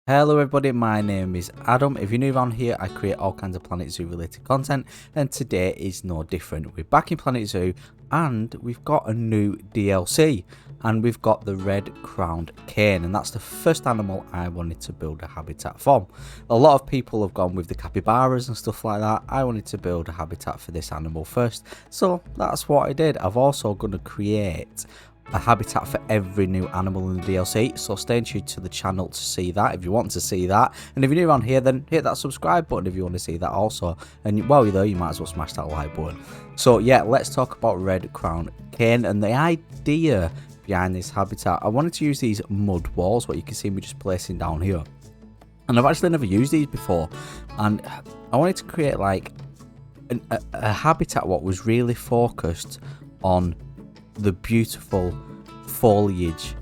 Hello everybody, my name is Adam. If you're new around here, I create all kinds of Planet Zoo related content, and today is no different. We're back in Planet Zoo and we've got a new DLC, and we've got the red-crowned cane, and that's the first animal I wanted to build a habitat for. A lot of people have gone with the capybaras and stuff like that. I wanted to build a habitat for this animal first, so that's what I did. I've also going to create a habitat for every new animal in the DLC, so stay tuned to the channel to see that if you want to see that. And if you're new around here, then hit that subscribe button if you want to see that also. And while you're there, you might as well smash that like button. So yeah, let's talk about red crown cane and the idea behind this habitat. I wanted to use these mud walls, what you can see me just placing down here, and I've actually never used these before, and I wanted to create like a habitat what was really focused on the beautiful foliage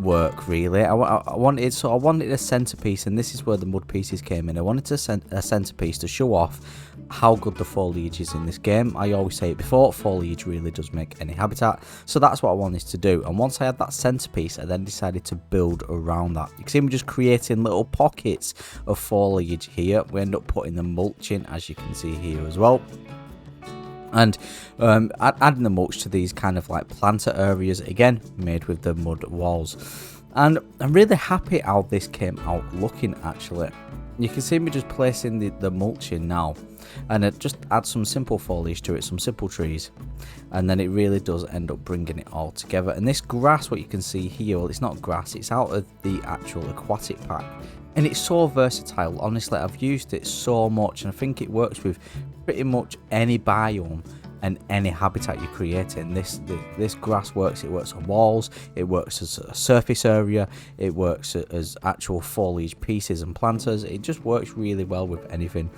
work. Really, I wanted a centerpiece, and this is where the mud pieces came in. I wanted a centerpiece to show off how good the foliage is in this game. I always say it before, foliage really does make any habitat, so that's what I wanted to do. And once I had that centerpiece, I then decided to build around that. You can see me just creating little pockets of foliage here. We end up putting the mulch in, as you can see here as well, and adding the mulch to these kind of like planter areas, again made with the mud walls. And I'm really happy how this came out looking. Actually, you can see me just placing the mulch in now, and it just adds some simple foliage to it, some simple trees, and then it really does end up bringing it all together. And this grass, what you can see here, well, it's not grass, it's out of the actual aquatic pack, and it's so versatile. Honestly, I've used it so much, and I think it works with pretty much any biome and any habitat you're creating. This grass works. It works on walls, it works as a surface area, it works as actual foliage pieces and planters. It just works really well with anything.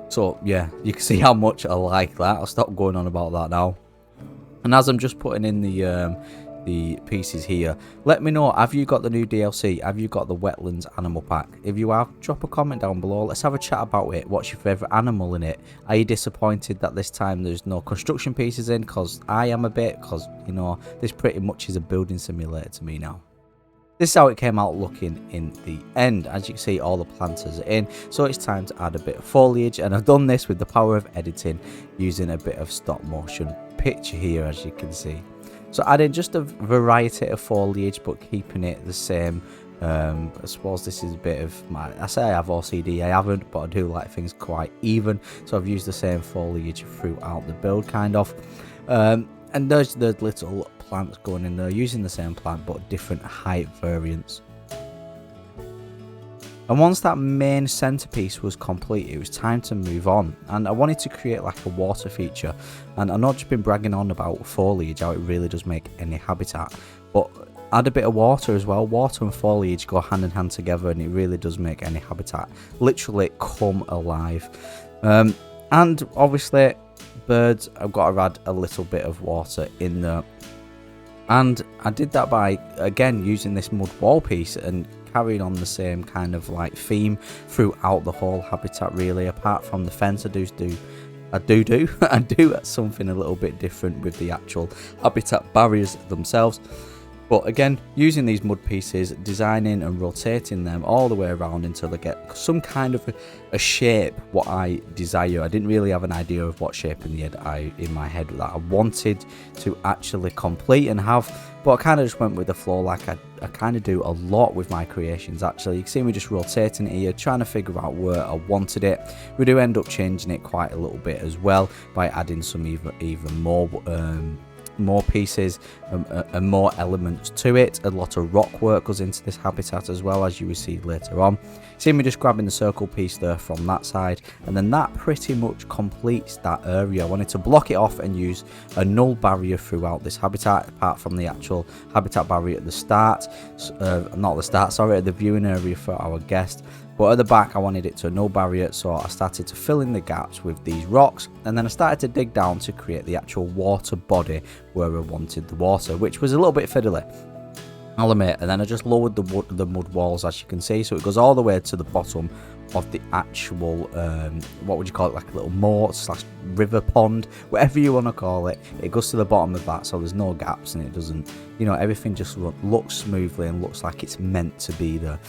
So yeah, you can see how much I like that. I'll stop going on about that now. And as I'm just putting in the pieces here, let me know, have you got the new DLC? Have you got the Wetlands animal pack? If you have, drop a comment down below. Let's have a chat about it. What's your favourite animal in it? Are you disappointed that this time there's no construction pieces in? Because I am a bit, because you know, this pretty much is a building simulator to me now. This is how it came out looking in the end. As you can see, all the planters are in, so it's time to add a bit of foliage, and I've done this with the power of editing using a bit of stop motion picture here, as you can see. So adding just a variety of foliage, but keeping it the same. I suppose this is a bit of my, I say I have OCD, I haven't, but I do like things quite even, so I've used the same foliage throughout the build, kind of. And there's the little plants going in there, using the same plant but different height variants. And once that main centerpiece was complete, it was time to move on, and I wanted to create like a water feature. And I've not just been bragging on about foliage, how it really does make any habitat, but add a bit of water as well. Water and foliage go hand in hand together, and it really does make any habitat literally come alive. And obviously birds, I've got to add a little bit of water in there, and I did that by again using this mud wall piece and carrying on the same kind of like theme throughout the whole habitat. Really, apart from the fence, I do something a little bit different with the actual habitat barriers themselves. But again, using these mud pieces, designing and rotating them all the way around until they get some kind of a shape what I desire. I didn't really have an idea of what shape in my head that I wanted to actually complete and have, but I kind of just went with the flow, like I kind of do a lot with my creations. Actually, you can see me just rotating it here, trying to figure out where I wanted it. We do end up changing it quite a little bit as well by adding some even more pieces and more elements to it. A lot of rock work goes into this habitat as well, as you will see later on. See me just grabbing the circle piece there from that side, and then that pretty much completes that area. I wanted to block it off and use a null barrier throughout this habitat, apart from the actual habitat barrier at the start, not the start, sorry, at the viewing area for our guest. But at the back I wanted it to no barrier, so I started to fill in the gaps with these rocks, and then I started to dig down to create the actual water body where I wanted the water, which was a little bit fiddly. I'll admit. And then I just lowered the mud walls, as you can see, so it goes all the way to the bottom of the actual what would you call it, like a little moat / river pond, whatever you want to call it. It goes to the bottom of that, so there's no gaps, and it doesn't, you know, everything just looks smoothly and looks like it's meant to be there.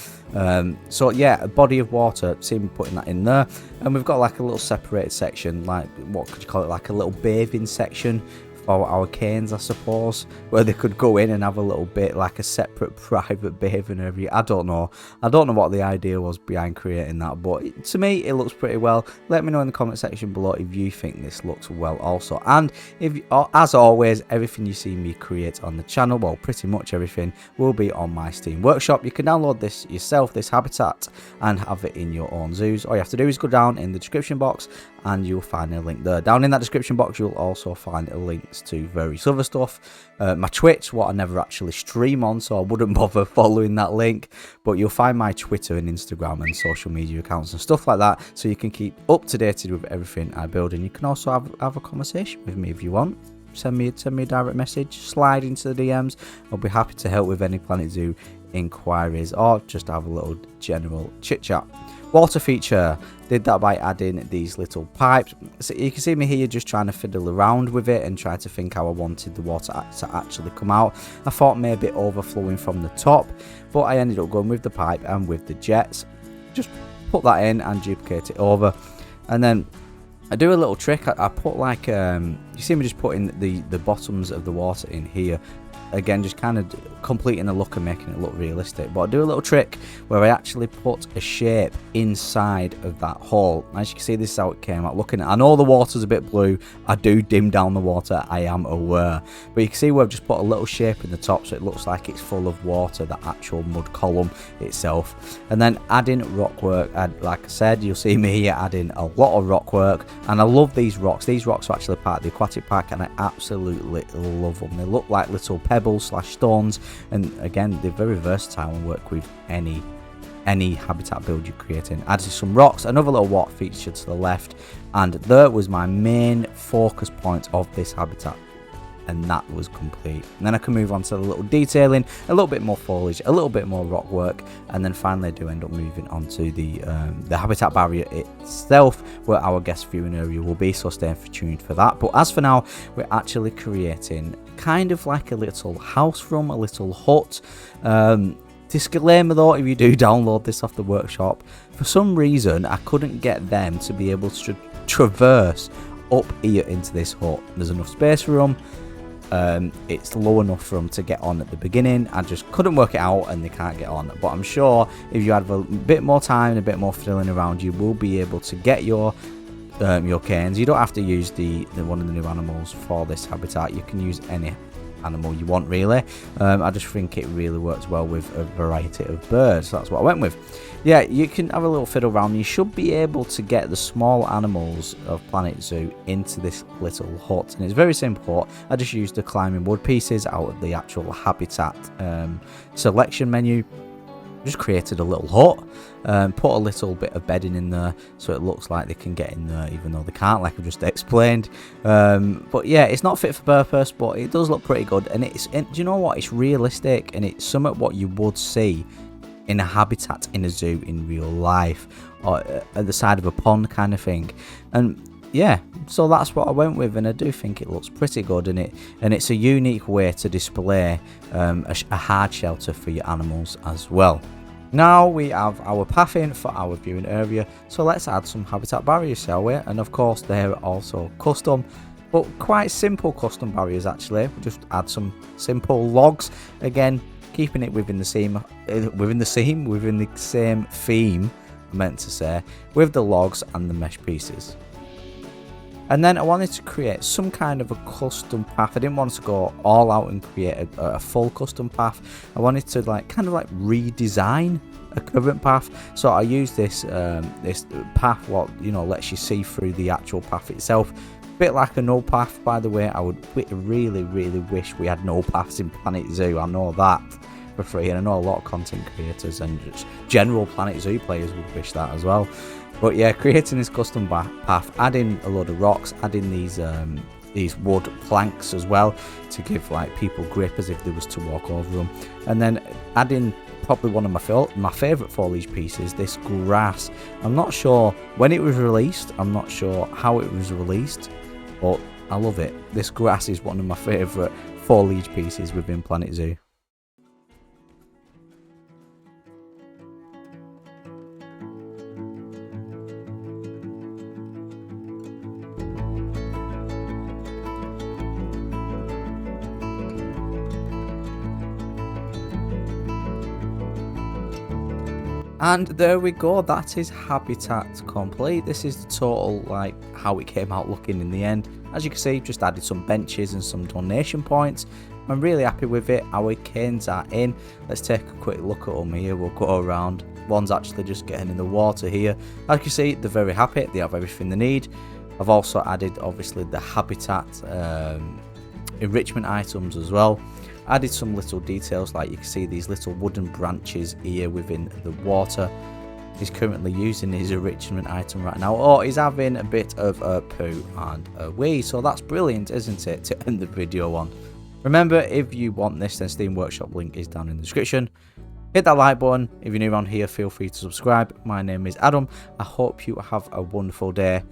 So yeah, a body of water, see me putting that in there. And we've got like a little separated section, like, what could you call it, like a little bathing section for our canes, I suppose, where they could go in and have a little bit like a separate private bathing area. I don't know what the idea was behind creating that, but to me it looks pretty well. Let me know in the comment section below if you think this looks well also. And if, as always, everything you see me create on the channel, well, pretty much everything, will be on my Steam Workshop. You can download this yourself, this habitat, and have it in your own zoos. All you have to do is go down in the description box and you'll find a link there. Down in that description box you'll also find links to various other stuff, my Twitch, what I never actually stream on, so I wouldn't bother following that link, but you'll find my Twitter and Instagram and social media accounts and stuff like that, so you can keep up to date with everything I build. And you can also have a conversation with me if you want. Send me a direct message, slide into the DMs. I'll be happy to help with any Planet Zoo inquiries, or just have a little general chit chat. Water feature, did that by adding these little pipes. So you can see me here just trying to fiddle around with it and try to think how I wanted the water to actually come out. I thought maybe overflowing from the top, but I ended up going with the pipe and with the jets. Just put that in and duplicate it over, and then I do a little trick. I put like you see me just putting the bottoms of the water in here. Again, just kind of completing the look and making it look realistic. But I do a little trick where I actually put a shape inside of that hole. As you can see, this is how it came out looking. I know the water's a bit blue. I do dim down the water, I am aware. But you can see where I've just put a little shape in the top, so it looks like it's full of water, the actual mud column itself. And then adding rock work, like I said, you'll see me here adding a lot of rock work. And I love these rocks. These rocks are actually part of the aquatic pack, and I absolutely love them. They look like little pebbles / stones, and again, they're very versatile and work with any habitat build you're creating. Added some rocks, another little water feature to the left, and there was my main focus point of this habitat, and that was complete. And then I can move on to the little detailing, a little bit more foliage, a little bit more rock work, and then finally I do end up moving on to the habitat barrier itself, where our guest viewing area will be, so stay tuned for that. But as for now, we're actually creating kind of like a little house room, a little hut. Disclaimer though, if you do download this off the workshop, for some reason I couldn't get them to be able to traverse up here into this hut. There's enough space for them. It's low enough for them to get on at the beginning. I just couldn't work it out, and they can't get on. But I'm sure if you have a bit more time and a bit more fiddling around, you will be able to get your canes. You don't have to use the one of the new animals for this habitat. You can use any animal you want, really. I just think it really works well with a variety of birds, so that's what I went with. Yeah, you can have a little fiddle around. You should be able to get the small animals of Planet Zoo into this little hut, and it's very simple. I just used the climbing wood pieces out of the actual habitat selection menu. Just created a little hut, put a little bit of bedding in there so it looks like they can get in there even though they can't, like I've just explained. But yeah, it's not fit for purpose, but it does look pretty good, and do you know what, it's realistic, and it's something what you would see in a habitat in a zoo in real life, or at the side of a pond kind of thing. And yeah, so that's what I went with, and I do think it looks pretty good, and it's a unique way to display a hard shelter for your animals as well. Now we have our path in for our viewing area, so let's add some habitat barriers, shall we? And of course they're also custom, but quite simple custom barriers actually. We just add some simple logs, again keeping it within the same theme, I meant to say, with the logs and the mesh pieces. And then I wanted to create some kind of a custom path. I didn't want to go all out and create a full custom path. I wanted to kind of redesign a current path. So I used this this path, what lets you see through the actual path itself. A bit like a no path, by the way. I would really wish we had no paths in Planet Zoo. I know that for free, and I know a lot of content creators and just general Planet Zoo players would wish that as well. But yeah, creating this custom path, adding a load of rocks, adding these these wood planks as well to give like people grip as if they was to walk over them. And then adding probably one of my favourite foliage pieces, this grass. I'm not sure when it was released, I'm not sure how it was released, but I love it. This grass is one of my favourite foliage pieces within Planet Zoo. And there we go, that is habitat complete. This is the total, like, how it came out looking in the end. As you can see, just added some benches and some donation points. I'm really happy with it. Our canes are in. Let's take a quick look at them here. We'll go around. One's actually just getting in the water here. As you can see, they're very happy. They have everything they need. I've also added, obviously, the habitat enrichment items as well. Added some little details, like you can see these little wooden branches here within the water. He's currently using his enrichment item right now. Oh, he's having a bit of a poo and a wee, so that's brilliant, isn't it, to end the video on. Remember, if you want this, then Steam Workshop link is down in the description. Hit that like button. If you're new around here, feel free to subscribe. My name is Adam. I hope you have a wonderful day.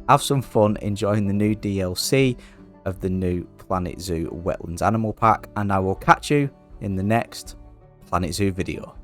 Have some fun enjoying the new DLC of the new Planet Zoo Wetlands Animal Pack, and I will catch you in the next Planet Zoo video.